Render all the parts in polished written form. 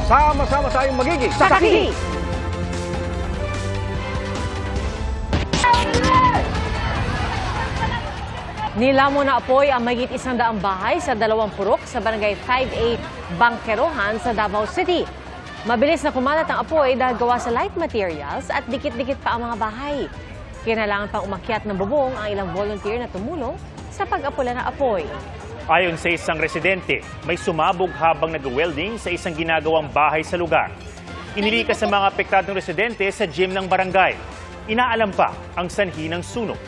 Sama-sama tayong magiging Saksi! Nilamon na apoy ang mahigit 100 bahay sa 2 purok sa barangay 5A Bangkerohan sa Davao City. Mabilis na kumalat ang apoy dahil gawa sa light materials at dikit-dikit pa ang mga bahay. Kinailangan pang umakyat ng bubong ang ilang volunteer na tumulong sa pag-apula ng apoy. Ayon sa isang residente, may sumabog habang nag-welding sa isang ginagawang bahay sa lugar. Inilikas sa mga apektadong residente sa gym ng barangay. Inaalam pa ang sanhi ng sunog.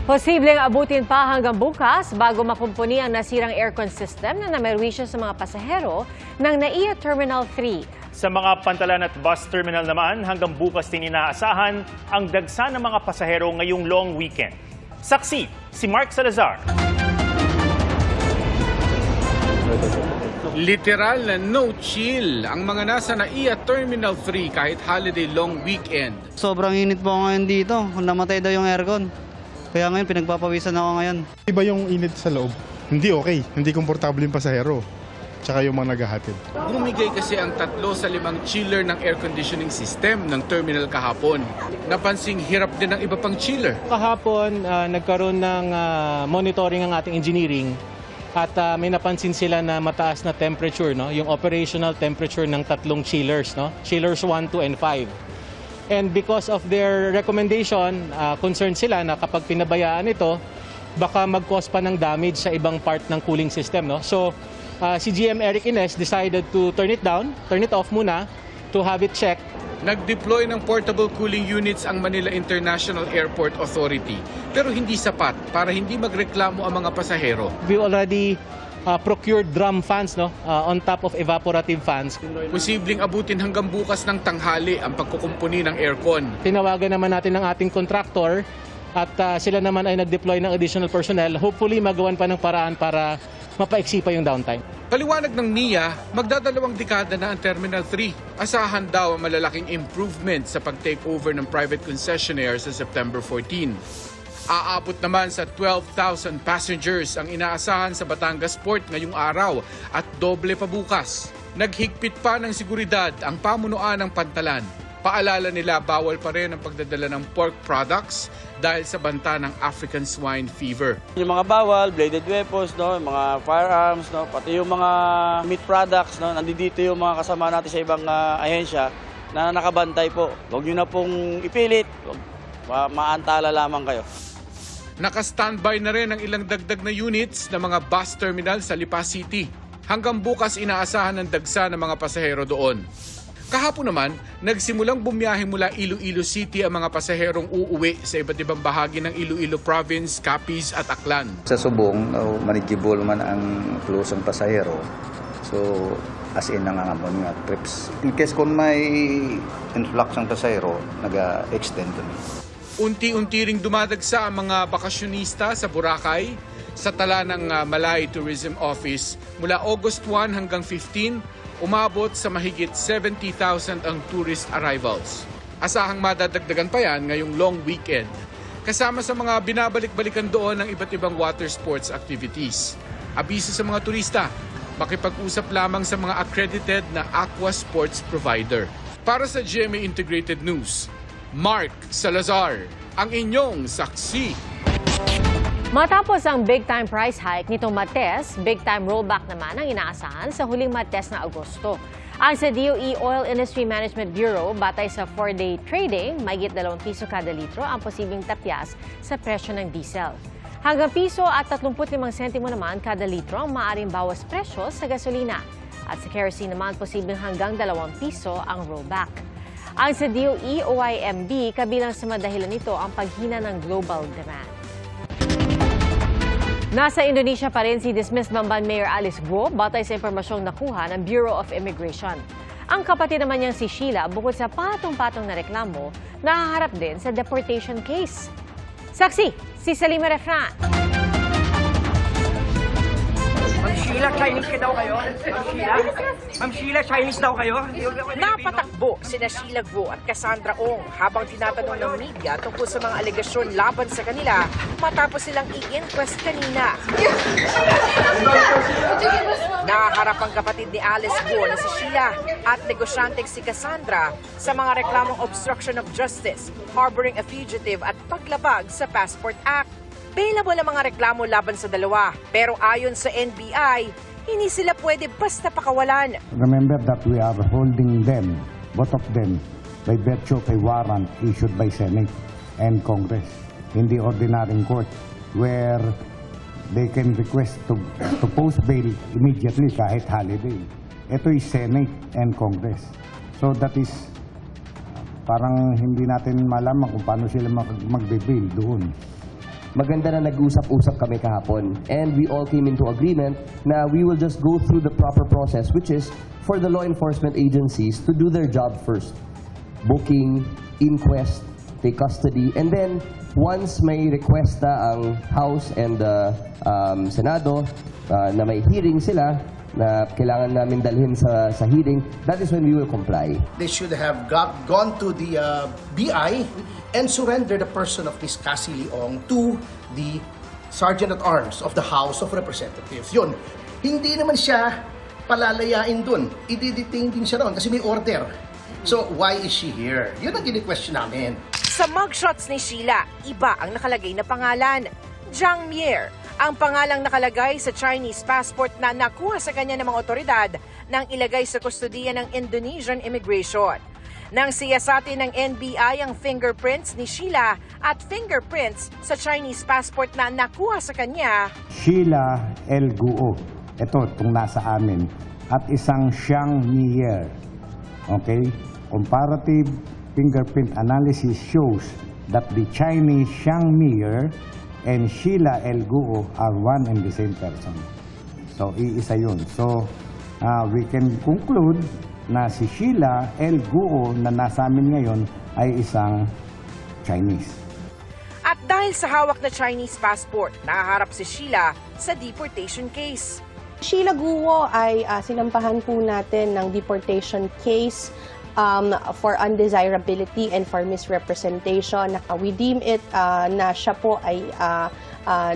Posibleng abutin pa hanggang bukas bago makumpuni ang nasirang aircon system na namerwisyo sa mga pasahero ng NAIA Terminal 3. Sa mga pantalan at bus terminal naman, hanggang bukas din inaasahan ang dagsa ng mga pasahero ngayong long weekend. Saksi, si Mark Salazar. Literal na no chill ang mga nasa NAIA Terminal 3 kahit holiday long weekend. Sobrang init po ngayon dito. Namatay daw yung aircon. Kaya ngayon pinagpapawisan ako ngayon. Iba yung init sa loob. Hindi okay. Hindi komportable yung pasahero. Tsaka yung mga naghahatid. Bumigay kasi ang 3 sa 5 chiller ng air conditioning system ng terminal kahapon. Napansing hirap din ng iba pang chiller. Kahapon, nagkaroon ng monitoring ang ating engineering at may napansin sila na mataas na temperature, no? Yung operational temperature ng 3 chillers, no? Chillers 1, 2, and 5. And because of their recommendation, concerned sila na kapag pinabayaan ito, baka mag-cause pa ng damage sa ibang part ng cooling system, no? So, si GM Eric Ines decided to turn it off muna to have it checked. Nag-deploy ng portable cooling units ang Manila International Airport Authority. Pero hindi sapat para hindi magreklamo ang mga pasahero. We already procured drum fans, no, on top of evaporative fans. Posibleng abutin hanggang bukas ng tanghali ang pagkukumpuni ng aircon. Tinawagan naman natin ang ating contractor at sila naman ay nag-deploy ng additional personnel. Hopefully magawan pa ng paraan para mapaiksi pa yung downtime. Paliwanag ng NIA, magdadalawang dekada na ang Terminal 3. Asahan daw ang malalaking improvement sa pag-takeover ng private concessionaire sa September 14. Aabot naman sa 12,000 passengers ang inaasahan sa Batangas Port ngayong araw at doble pa bukas. Naghigpit pa ng seguridad ang pamunuan ng pantalan. Paalala nila bawal pa rin ang pagdadala ng pork products dahil sa banta ng African swine fever. Yung mga bawal, bladed weapons, no, yung mga firearms, no, pati yung mga meat products, no, nandito yung mga kasama natin sa ibang ahensya na nakabantay po. Huwag nyo na pong ipilit, maantala lamang kayo. Naka-standby na rin ang ilang dagdag na units ng mga bus terminal sa Lipa City. Hanggang bukas inaasahan ng dagsa ng mga pasahero doon. Kahapon naman, nagsimulang bumiyahe mula Iloilo City ang mga pasaherong uuwi sa iba't ibang bahagi ng Iloilo Province, Capiz at Aklan. Sa Subong, manageable man ang flow ng pasahero. So, as in nangangamon nga trips. In case kung may influx ng pasahero, nag-extend to me. Unti-unti ring dumadagsa ang mga bakasyonista sa Boracay sa tala ng Malay Tourism Office. Mula August 1 hanggang 15, umabot sa mahigit 70,000 ang tourist arrivals. Asahang madadagdagan pa yan ngayong long weekend. Kasama sa mga binabalik-balikan doon ng iba't ibang water sports activities. Abiso sa mga turista, makipag-usap lamang sa mga accredited na aqua sports provider. Para sa GMA Integrated News, Mark Salazar, ang inyong saksi. Matapos ang big-time price hike nitong Martes, big-time rollback naman ang inaasahan sa huling Martes na Agosto. Ang sa DOE Oil Industry Management Bureau, batay sa 4-day trading, mahigit 2 piso kada litro ang posibleng tapyas sa presyo ng diesel. Hanggang piso at 35 sentimo naman kada litro ang maaaring bawas presyo sa gasolina. At sa kerosene naman, posibleng hanggang 2 piso ang rollback. Ang sa DOE OIMB, kabilang sa madahilan nito ang paghina ng global demand. Nasa Indonesia pa rin si dismissed Bamban Mayor Alice Guo batay sa impormasyong nakuha ng Bureau of Immigration. Ang kapatid naman niyang si Sheila, bukod sa patong-patong na reklamo, nahaharap din sa deportation case. Saksi, si Salima Refran. Sheila, Chinese ka daw kayo? Ma'am Sheila? Ma'am Sheila, Chinese daw kayo? Napatakbo sina Sheila Guo at Cassandra Ong habang tinatanong ng media tungkol sa mga alegasyon laban sa kanila matapos silang i-inquest kanina. Naharap ang kapatid ni Alice Guo na si Sheila at negosyanteng si Cassandra sa mga reklamong obstruction of justice, harboring a fugitive at paglabag sa Passport Act. Bailable ang mga reklamo laban sa dalawa, pero ayon sa NBI, hindi sila pwede basta pakawalan. Remember that we are holding them, both of them, by virtue of a warrant issued by Senate and Congress in the ordinary court where they can request to post bail immediately kahit holiday. Ito is Senate and Congress. So that is parang hindi natin malaman kung paano sila magbe-bail doon. Maganda na nag-usap-usap kami kahapon and we all came into agreement na we will just go through the proper process, which is for the law enforcement agencies to do their job first. Booking, inquest, take custody, and then once may request na ang House and the Senado na may hearing sila na kailangan namin dalhin sa hearing, that is when we will comply. They should have gone to the BI and surrender the person of Ms. Cassie Leong to the Sergeant-at-Arms of the House of Representatives. Yun, hindi naman siya palalayain dun. I-detain din siya ron kasi may order. So, why is she here? Yun ang kini-question namin. Sa mugshots ni Sheila, iba ang nakalagay na pangalan. Zhang Mier, ang pangalang nakalagay sa Chinese passport na nakuha sa kanya ng mga otoridad nang ilagay sa kustodiya ng Indonesian Immigration. Nang siyasatin ng NBI ang fingerprints ni Sheila at fingerprints sa Chinese passport na nakuha sa kanya, Sheila L. Guo, ito itong nasa amin, at isang Zhang Mier. Okay? Comparative fingerprint analysis shows that the Chinese Zhang Mier and Sheila L. Guo are one and the same person. So, iisa yun. So, we can conclude na si Sheila L. Guo na nasa amin ngayon ay isang Chinese. At dahil sa hawak na Chinese passport, nahaharap si Sheila sa deportation case. Sheila Guo ay sinampahan po natin ng deportation case for undesirability and for misrepresentation. We deem it na siya po ay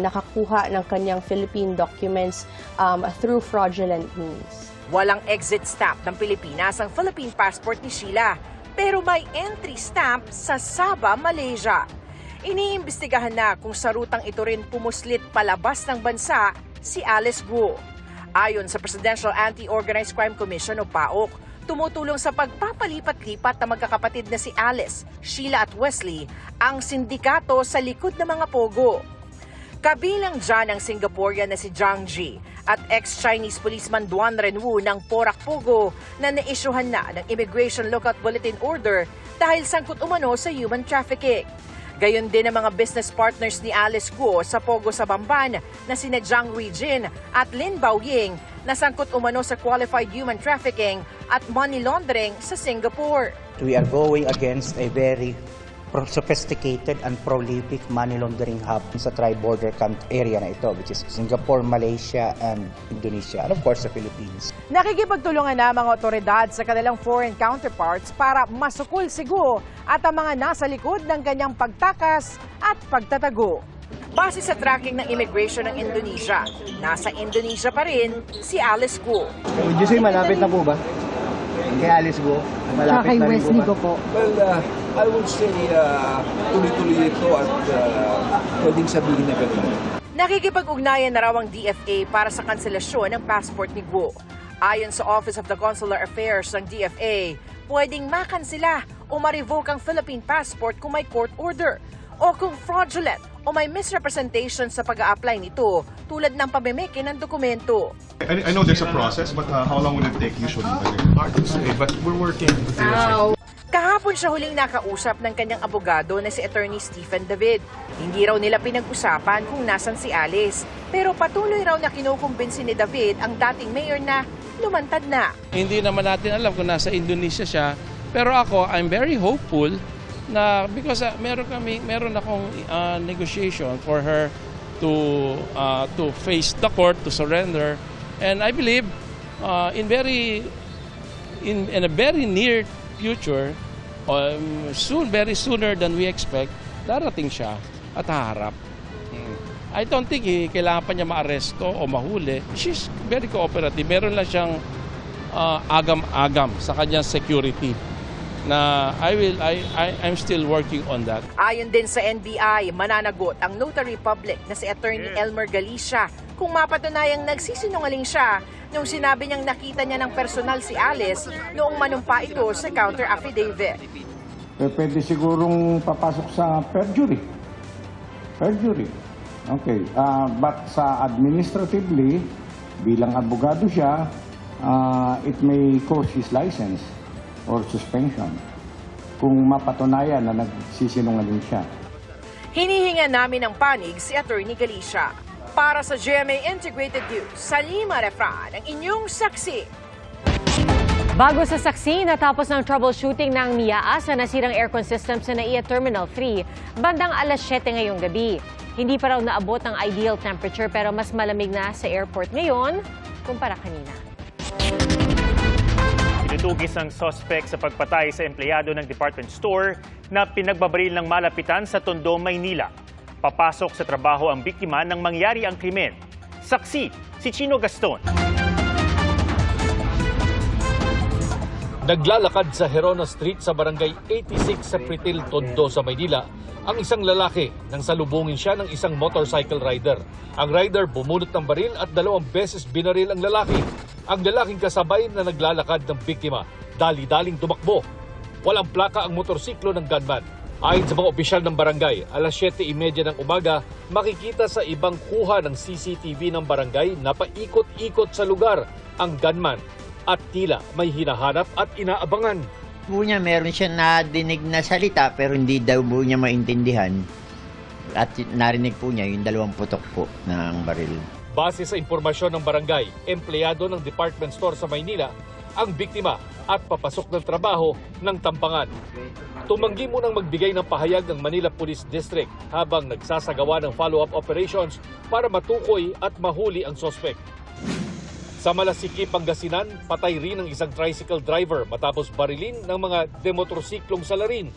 nakakuha ng kanyang Philippine documents through fraudulent means. Walang exit stamp ng Pilipinas ang Philippine passport ni Sheila, pero may entry stamp sa Sabah, Malaysia. Iniimbestigahan na kung sa rutang ito rin pumuslit palabas ng bansa si Alice Guo. Ayon sa Presidential Anti-Organized Crime Commission o PAOC, tumutulong sa pagpapalipat-lipat na magkakapatid na si Alice, Sheila at Wesley ang sindikato sa likod ng mga pogo. Kabilang dyan ang Singaporean na si Zhang Ji at ex-Chinese policeman Duan Renwu ng Porac Pogo na naisyuhan na ng Immigration Lookout Bulletin Order dahil sangkot umano sa human trafficking. Gayon din ang mga business partners ni Alice Guo sa Pogo sa Bamban na sina Zhang Ruijin at Lin Baoying na sangkot umano sa qualified human trafficking at money laundering sa Singapore. We are going against a very sophisticated and prolific money laundering hub sa tri-border area na ito, which is Singapore, Malaysia, and Indonesia, and of course, the Philippines. Nakikipagtulungan na mga otoridad sa kanilang foreign counterparts para masukol si Guo at ang mga nasa likod ng kanyang pagtakas at pagtatago. Base sa tracking ng immigration ng Indonesia, nasa Indonesia pa rin si Alice Guo. Would you say malapit na po ba? Kay Alice Guo? Malapit na rin po ba? Well, I would say tuloy-tuloy ito at pwedeng sabihin na gano'n. Nakikipag-ugnayan na raw ang DFA para sa kanselasyon ng passport ni Guo. Ayon sa Office of the Consular Affairs ng DFA, pwedeng makansela o ma-revoke ang Philippine passport kung may court order o kung fraudulent o may misrepresentation sa pag-a-apply nito tulad ng pamimiki ng dokumento. I know there's a process, but how long will it take usually? Hard to say, but we're working with the Kahapon siya huling nakausap ng kanyang abogado na si Attorney Stephen David. Hindi raw nila pinag-usapan kung nasan si Alice, pero patuloy raw na kinukumbinsi ni David ang dating mayor na lumantad na. Hindi naman natin alam kung nasa Indonesia siya, pero ako, I'm very hopeful na because meron akong negotiation for her to face the court, to surrender, And I believe in a very near future, very sooner than we expect, darating siya at haharap. I don't think kailangan pa niya maaresto o mahuli. She's very cooperative. Meron lang siyang agam-agam sa kanyang security na I'm still working on that. Ayon din sa NBI, mananagot ang notary public na si Attorney Elmer Galicia kung mapatunayang nagsisinungaling siya nung sinabi niyang nakita niya ng personal si Alice noong manumpa ito sa counter affidavit. Pwede sigurong papasok sa perjury. Perjury. Okay. But sa administratively, bilang abogado siya, it may cause his license or suspension kung mapatunayan na nagsisinungaling siya. Hinihinga namin ng panig si Attorney Galicia. Para sa GMA Integrated News, Salima Refran, ang inyong saksi. Bago sa saksi, natapos ng troubleshooting ng NIAA sa nasirang aircon system sa NAIA Terminal 3 bandang alas 7 ngayong gabi. Hindi pa raw naabot ang ideal temperature pero mas malamig na sa airport ngayon kumpara kanina. Tinutugis ang suspect sa pagpatay sa empleyado ng department store na pinagbabaril ng malapitan sa Tondo, Maynila. Papasok sa trabaho ang biktima nang mangyari ang krimen. Saksi, si Chino Gaston. Naglalakad sa Herona Street sa barangay 86 sa Pritil, Tondo sa Maynila ang isang lalaki nang salubungin siya ng isang motorcycle rider. Ang rider bumunot ng baril at 2 beses binaril ang lalaki. Ang lalaking kasabay na naglalakad ng biktima, dali-daling tumakbo. Walang plaka ang motorsiklo ng gunman. Ayon sa mga opisyal ng barangay, alas 7:30 ng umaga, makikita sa ibang kuha ng CCTV ng barangay na paikot-ikot sa lugar ang gunman at tila may hinahanap at inaabangan. Po niya, meron siya nadinig na salita pero hindi daw po niya maintindihan. At narinig po niya yung 2 putok po ng baril. Base sa impormasyon ng barangay, empleyado ng department store sa Maynila ang biktima at papasok ng trabaho ng Tampangan. Tumanggi munang magbigay ng pahayag ng Manila Police District habang nagsasagawa ng follow-up operations para matukoy at mahuli ang suspect. Sa Malasiki, Pangasinan, patay rin ang isang tricycle driver matapos barilin ng mga demotorsiklong salarin.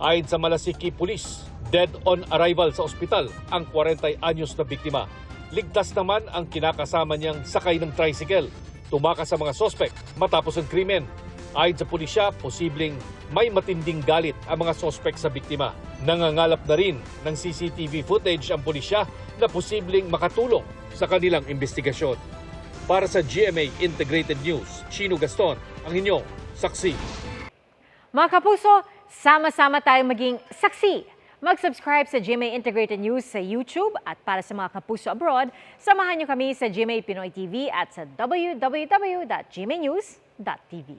Ayon sa Malasiki Police, dead on arrival sa ospital ang 40 anyos na biktima. Ligtas naman ang kinakasama niyang sakay ng tricycle. Tumakas sa mga sospek matapos ang krimen. Ayon sa pulisya, posibleng may matinding galit ang mga sospek sa biktima. Nangangalap na rin ng CCTV footage ang pulisya na posibleng makatulong sa kanilang investigasyon. Para sa GMA Integrated News, Chino Gaston, ang inyong saksi. Mga kapuso, sama-sama tayong maging saksi. Mag-subscribe sa GMA Integrated News sa YouTube at para sa mga kapuso abroad, samahan niyo kami sa GMA Pinoy TV at sa www.gmanews.tv.